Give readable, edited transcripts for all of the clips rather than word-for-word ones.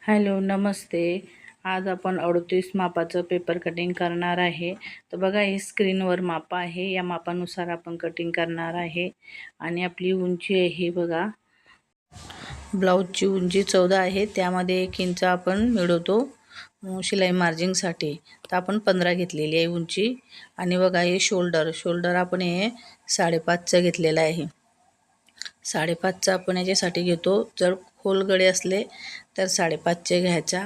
Hello, नमस्ते. आज आपण 38 मापाचं paper cutting करणार आहे. तर बघा, हे स्क्रीनवर माप आहे. या मापानुसार आपण कटिंग करणार आहे. आणि आपली उंची आहे बघा, ब्लाऊजची उंची 14 आहे. त्यामध्ये 1 इंच आपण मिळवतो शिलाई मार्जिंगसाठी. तर आपण 15 घेतलेली आहे उंची. आणि बघा, हे शोल्डर आपण हे 5.5चं घेतलेलं आहे. 5.5चा आपण याच्यासाठी घेतो. जर खोल गळे असले तर 5.5चे घ्यायचा,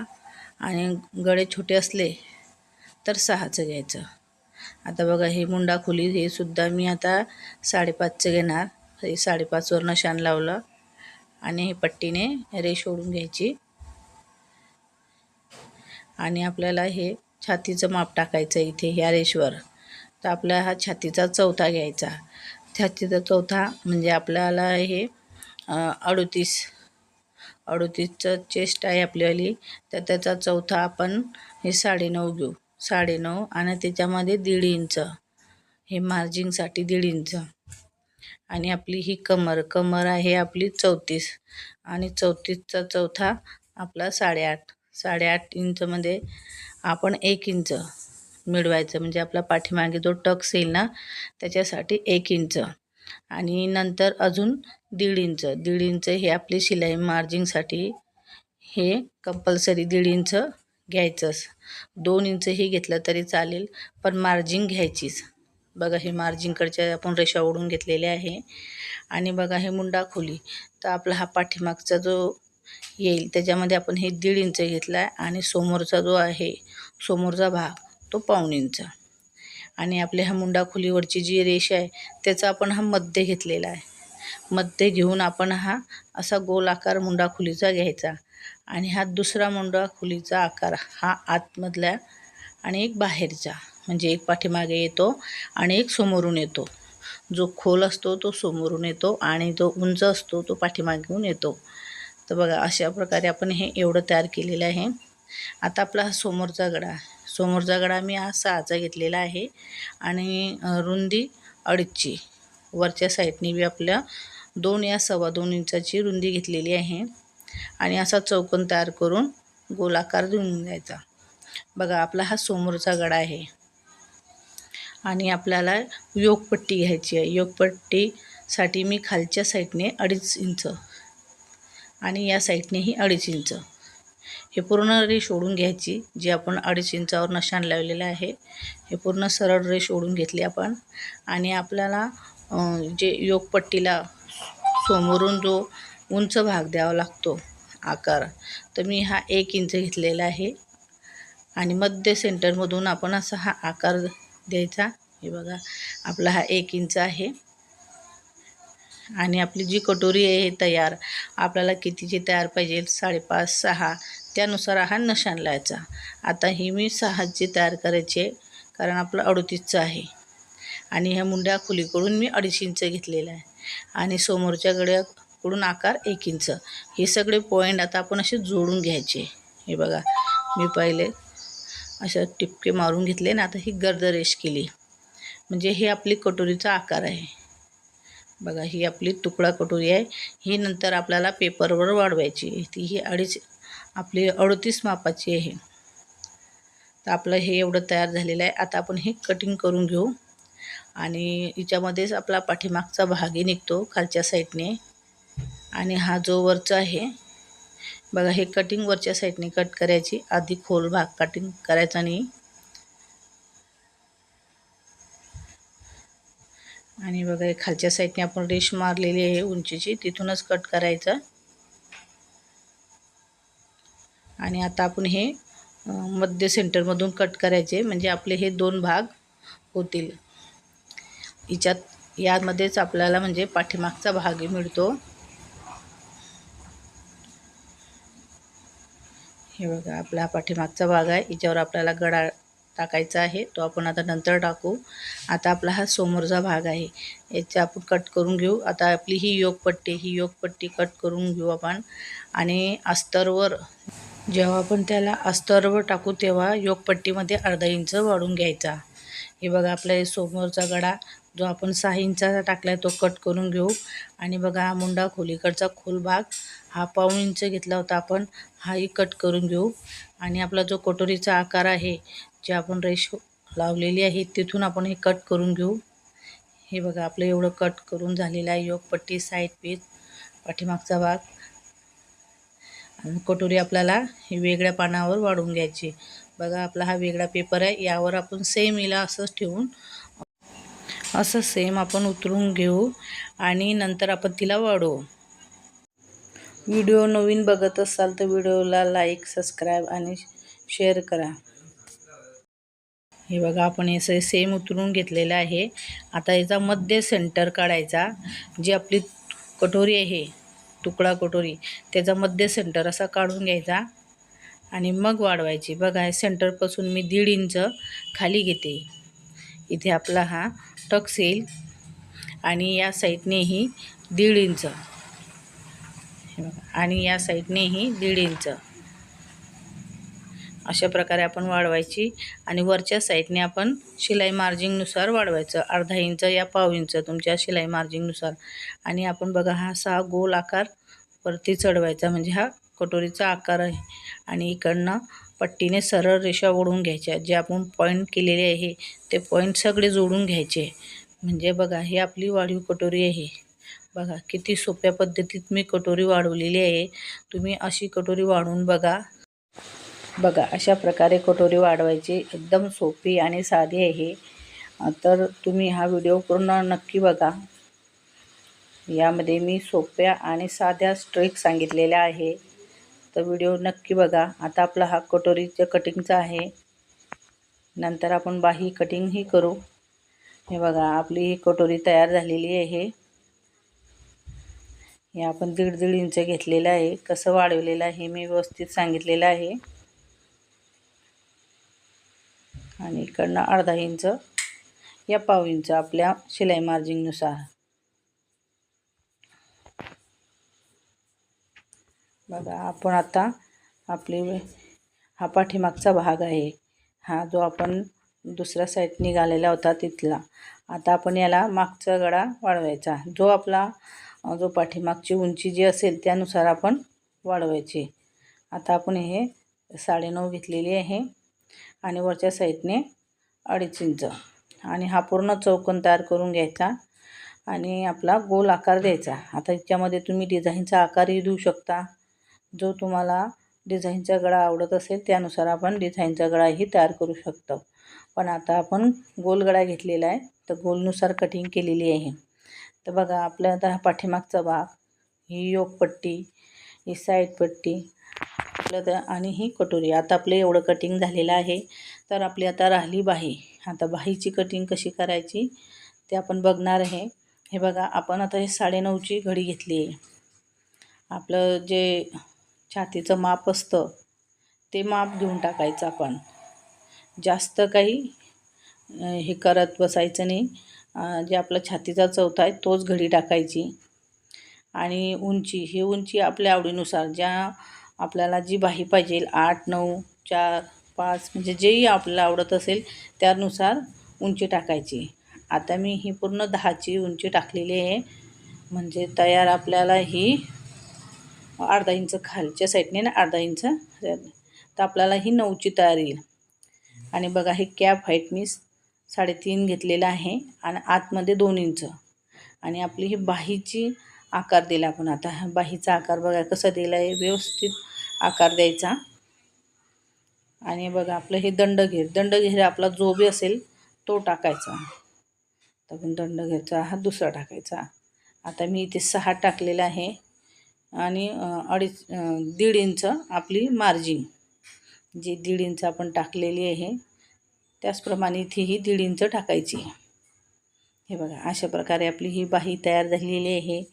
आणि गळे छोटे असले तर 6चं घ्यायचं. आता बघा, हे मुंडा खोली हे सुद्धा मी आता 5.5चे घेणार. हे 5.5 निशाण लावलं आणि हे पट्टीने रेष ओढून घ्यायची. आणि आपल्याला हे छातीचं माप टाकायचं इथे ह्या रेषवर. तर आपला हा छातीचा चौथा घ्यायचा. छातीचा चौथा म्हणजे आपल्याला हे 38चं चेस्ट आहे आपल्यावाली. तर त्याचा चौथा आपण हे 9.5 घेऊ. 9.5 आणि त्याच्यामध्ये 1.5 इंच हे मार्जिंगसाठी 1.5 इंच. आणि आपली ही कमर आहे आपली 34, आणि 34चा चौथा आपला 8.5 इंचमध्ये आपण 1 इंच मिळवायचं. म्हणजे आपला पाठीमागे जो टक्स येईल ना त्याच्यासाठी 1 इंच. आणि नंतर अजून 1.5 इंच हे आपली शिलाई मार्जिंगसाठी हे कंपल्सरी 1.5 इंच घ्यायचंच. 2 इंच हे घेतलं तरी चालेल, पण मार्जिंग घ्यायचीच. बघा, हे मार्जिंगकडच्या आपण रेषा ओढून घेतलेल्या आहे. आणि बघा, हे मुंडा खोली. तर आपला हा पाठीमागचा जो येईल त्याच्यामध्ये आपण हे 1.5 इंच घेतला आहे. आणि समोरचा जो आहे, समोरचा भाग तो 1.25 इंच. आणि आपल्या ह्या मुंडा खोलीवरची जी रेषा आहे त्याचा आपण हा मध्य घेतलेला आहे. मध्य घेऊन आपण हा असा गोल आकार मुंडा खोलीचा घ्यायचा. आणि हा दुसरा मुंडा खोलीचा आकार हा आतमधला आणि एक बाहेरचा, म्हणजे एक पाठीमागे येतो आणि एक समोरून येतो. जो खोल असतो तो समोरून येतो आणि जो उंच असतो तो पाठीमागून येतो. तर बघा, अशा प्रकारे आपण हे एवढं तयार केलेलं आहे. आता आपला हा समोरचा गडा मी हा 6चा घेतलेला आहे. आणि रुंदी 2.5ची. वरच्या साईडने बी आपल्या 2 या 2.25 इंचाची रुंदी घेतलेली आहे. आणि असा चौकोन तयार करून गोलाकार देऊन द्यायचा. बघा, आपला हा समोरचा गडा आहे. आणि आपल्याला योकपट्टी घ्यायची आहे. योकपट्टीसाठी मी खालच्या साईडने 2.5 इंच आणि या साईडनेही 2.5 इंच हे पूर्ण रेष ओढून घ्यायची. जी आपण 2.5 इंचावर निशाण लावलेलं आहे हे पूर्ण सरळ रेष ओढून घेतली आपण. आणि आपल्याला जे योकपट्टीला समोरून जो उंच भाग द्यावा लागतो आकार, तर मी हा 1 इंच घेतलेला आहे. आणि मध्य सेंटरमधून आपण असा हा आकार द्यायचा. हे बघा, आपला हा 1 इंच आहे. आणि आपली जी कटोरी आहे हे तयार, आपल्याला कितीची तयार पाहिजे 5.5, 6 त्यानुसार हा निशाण लावायचा. आता ही मी 6ची तयार करायची आहे, कारण आपलं 38चं आहे. आणि ह्या मुंड्या खोलीकडून मी 2.5 इंच घेतलेला आहे. आणि समोरच्या गड्याकडून आकार 1 इंच. हे सगळे पॉईंट आता आपण असे जोडून घ्यायचे. हे बघा, मी पहिले अशा टिपके मारून घेतले ना. आता ही गर्द रेष केली, म्हणजे हे आपली कटोरीचा आकार आहे. बघा, ही आपली तुकडा कटोरी आहे. ही नंतर आपल्याला पेपरवर वाढवायची. ती ही आपली 38 मापाची आहे. तर आपलं हे एवढं तयार झालेलं आहे. आता आपण हे कटिंग करून घेऊ. आणि हिच्यामध्येच आपला पाठीमागचा भागही निघतो खालच्या साईडने. आणि हा जो वरचा आहे बघा, हे कटिंग वरच्या साईडने कट करायची. आधी खोल भाग कटिंग करायचा नाही. आणि बघा, हे खालच्या साईडने आपण रेष मारलेली आहे उंचीची, तिथूनच कट करायचं. आणि आता आपण हे मध्य सेंटरमधून कट करायचे, म्हणजे आपले हे 2 भाग होतील. यामध्येच आपल्याला म्हणजे पाठीमागचा भागही मिळतो. हे बघा, आपला पाठीमागचा भाग आहे. याच्यावर आपल्याला गडा टाकायचा आहे, तो आपण आता नंतर टाकू. आता आपला हा समोरचा भाग आहे, याचा आपण कट करून घेऊ. आता आपली ही योकपट्टी कट करून घेऊ आपण. आणि अस्तरवर जेव्हा आपण त्याला अस्तरवर टाकू तेव्हा योकपट्टीमध्ये 1/2 इंच वाढून घ्यायचा. हे बघा आपला हे समोरचा गळा जो आपण 6 इंचाचा टाकला आहे तो कट करून घेऊ. आणि बघा हा मुंडा खोलीकडचा खोल भाग हा 1.5 इंच घेतला होता आपण, हाही कट करून घेऊ. आणि आपला जो कटोरीचा आकार आहे जे आपण रेष लावलेली आहे तिथून आपण हे कट करून घेऊ. हे बघा आपलं एवढं कट करून झालेलं आहे. योगपट्टी, साईड पीस, पाठीमागचा भाग आणि कटोरी आपल्याला हे वेगळ्या पानावर वाढवून घ्यायची. बघा आपला हा वेगळा पेपर आहे, यावर आपण सेम हिला असंच ठेवून असं सेम आपण उतरून घेऊ आणि नंतर आपण तिला वाढवू. व्हिडिओ नवीन बघत असाल तर व्हिडिओला लाईक, सबस्क्राईब आणि शेअर करा. हे बघा आपण हे सेम उतरून घेतलेलं आहे. आता याचा मध्य सेंटर काढायचा. जी आपली कटोरी आहे, तुकडा कटोरी, त्याचा मध्य सेंटर असा काढून घ्यायचा आणि मग वाढवायची. बघा हे सेंटरपासून मी 1.5 इंच खाली घेते. इथे आपला हा टक्स येईल आणि या साईडनेही 1.5 इंच, आणि या साईडनेही 1.5 इंच अशा प्रकारे आपण वाढवायची. आणि वरच्या साईडने आपण शिलाई मार्जिंगनुसार वाढवायचं, 1/2 इंच या 1/2 इंच तुमच्या शिलाई मार्जिंगनुसार. आणि आपण बघा हा 6 गोल आकार वरती चढवायचा, म्हणजे हा कटोरीचा आकार आहे. आणि इकडनं पट्टीने सरळ रेषा ओढून घ्यायच्या. जे आपण पॉईंट केलेले आहे ते पॉईंट सगळे जोडून घ्यायचे. म्हणजे बघा ही आपली वाढीव कटोरी आहे. बघा किती सोप्या पद्धतीत मी कटोरी वाढवलेली आहे. तुम्ही अशी कटोरी वाढवून बघा. बघा अशा प्रकारे कटोरी वाढवायची, एकदम सोपी आणि साधी आहे. तर तुम्ही हा व्हिडिओ पूर्ण नक्की बघा. यामध्ये मी सोप्या आणि साध्या ट्रिक सांगितलेल्या आहे, तर व्हिडिओ नक्की बघा. आता आपला हा कटोरीच्या कटिंगचा आहे. नंतर आपण बाही कटिंगही करू. हे बघा आपली ही कटोरी तयार झालेली आहे. हे आपण 1.5 इंच घेतलेलं आहे. कसं वाढवलेलं आहे मी व्यवस्थित सांगितलेलं आहे. आणि इकडनं 1/2 इंच या 1/2 इंच आपल्या शिलाई मार्जिंगनुसार. बघा आपण आता आपली हा पाठीमागचा भाग आहे, हा जो आपण दुसऱ्या साईड निघालेला होता तिथला. आता आपण याला मागचा गळा वाढवायचा. जो आपला जो पाठीमागची उंची जी असेल त्यानुसार आपण वाढवायची. आता आपण हे 9.5 घेतलेली आहे आणि वरच्या साईडने 2.5 इंच आणि हा पूर्ण चौकोन तयार करून घ्यायचा आणि आपला गोल आकार द्यायचा. आता याच्यामध्ये तुम्ही डिझाईनचा आकारही देऊ शकता. जो तुम्हाला डिझाईनचा गळा आवडत असेल त्यानुसार आपण डिझाईनचा गळाही तयार करू शकतो. पण आता आपण गोल गळा घेतलेला आहे, तर गोलनुसार कटिंग केलेली आहे. तर बघा आपल्या आता हा पाठीमागचा भाग, ही योगपट्टी, ही साईड पट्टी आणि ही कटोरी. आता आपलं एवढं कटिंग झालेलं आहे. तर आपली आता राहिली बाही. आता बाहीची कटिंग कशी करायची ते आपण बघणार आहे. हे बघा आपण आता हे 9.5ची घडी घेतली आहे. आपलं जे छातीचं माप असतं ते माप घेऊन टाकायचं आपण. जास्त काही हे करत बसायचं नाही. जे आपला छातीचा चौथा आहे तोच घडी टाकायची. आणि उंची, ही उंची आपल्या आवडीनुसार, ज्या आपल्याला जी बाही पाहिजे 8, 9, 4, 5 म्हणजे जेही आपल्याला आवडत असेल त्यानुसार उंची टाकायची. आता मी ही पूर्ण 10ची उंची टाकलेली आहे. म्हणजे तयार आपल्याला ही 1/2 इंच खालच्या साईडने ना 1/2 इंच, तर आपल्याला ही 9ची तयार येईल. आणि बघा हे कॅप हाईट मी 3.5 घेतलेला आहे आणि आतमध्ये 2 इंच. आणि आपली ही बाहीची आकार दिला आपण. आता हा बाहीचा आकार बघा कसा दिला आहे, व्यवस्थित आकार द्यायचा. आणि बघा आपलं हे दंडघेर आपला जो बी असेल तो टाकायचा. तर आपण दंडघेरचा हा दुसरा टाकायचा. आता मी इथे 6 टाकलेला आहे आणि 1.5 इंच आपली मार्जिन, जी 1.5 इंच आपण टाकलेली आहे त्याचप्रमाणे इथेही 1.5 इंच टाकायची. हे बघा अशा प्रकारे आपली ही बाही तयार झालेली आहे.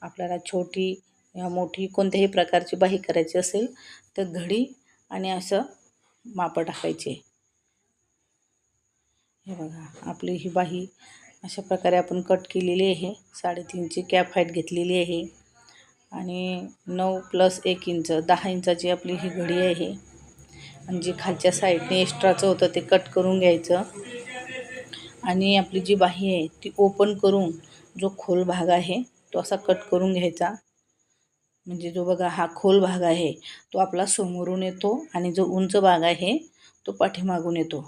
आपल्याला छोटी या मोठी कोणत्याही प्रकारची बाही करायची असेल तर घडी आणि असं माप टाकायचे. हे बघा आपली ही बाही अशा प्रकारे आपण कट केलेली आहे. 3.5ची कॅप हाईट घेतलेली आहे आणि 9 + 1 इंच 10 इंचाची आपली ही घडी आहे. आणि जे खालच्या साईडने एक्स्ट्राचं होतं ते कट करून घ्यायचं. आणि आपली जी बाही आहे ती ओपन करून जो खोल भाग आहे तो असा कट करून घ्यायचा. म्हणजे जो बघा हा खोल भाग आहे तो आपला समोरून येतो आणि जो उंच भाग आहे तो पाठीमागून येतो.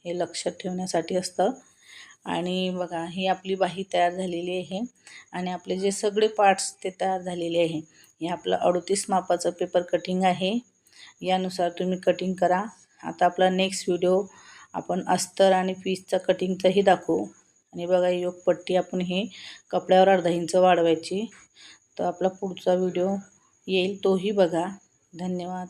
हे लक्षात ठेवण्यासाठी असतं. आणि बघा ही आपली बाही तयार झालेली आहे आणि आपले जे सगळे पार्ट्स ते तयार झालेले आहे. हे आपलं 38 मापाचं पेपर कटिंग आहे. यानुसार तुम्ही कटिंग करा. आता आपला नेक्स्ट व्हिडिओ आपण अस्तर आणि पीसचा कटिंगचाही दाखवू. आणि बघा योगपट्टी आपण हे कपड्यावर अर्धा इंच वाढवायची. तर आपला पुढचा व्हिडिओ येईल तोही बघा. धन्यवाद.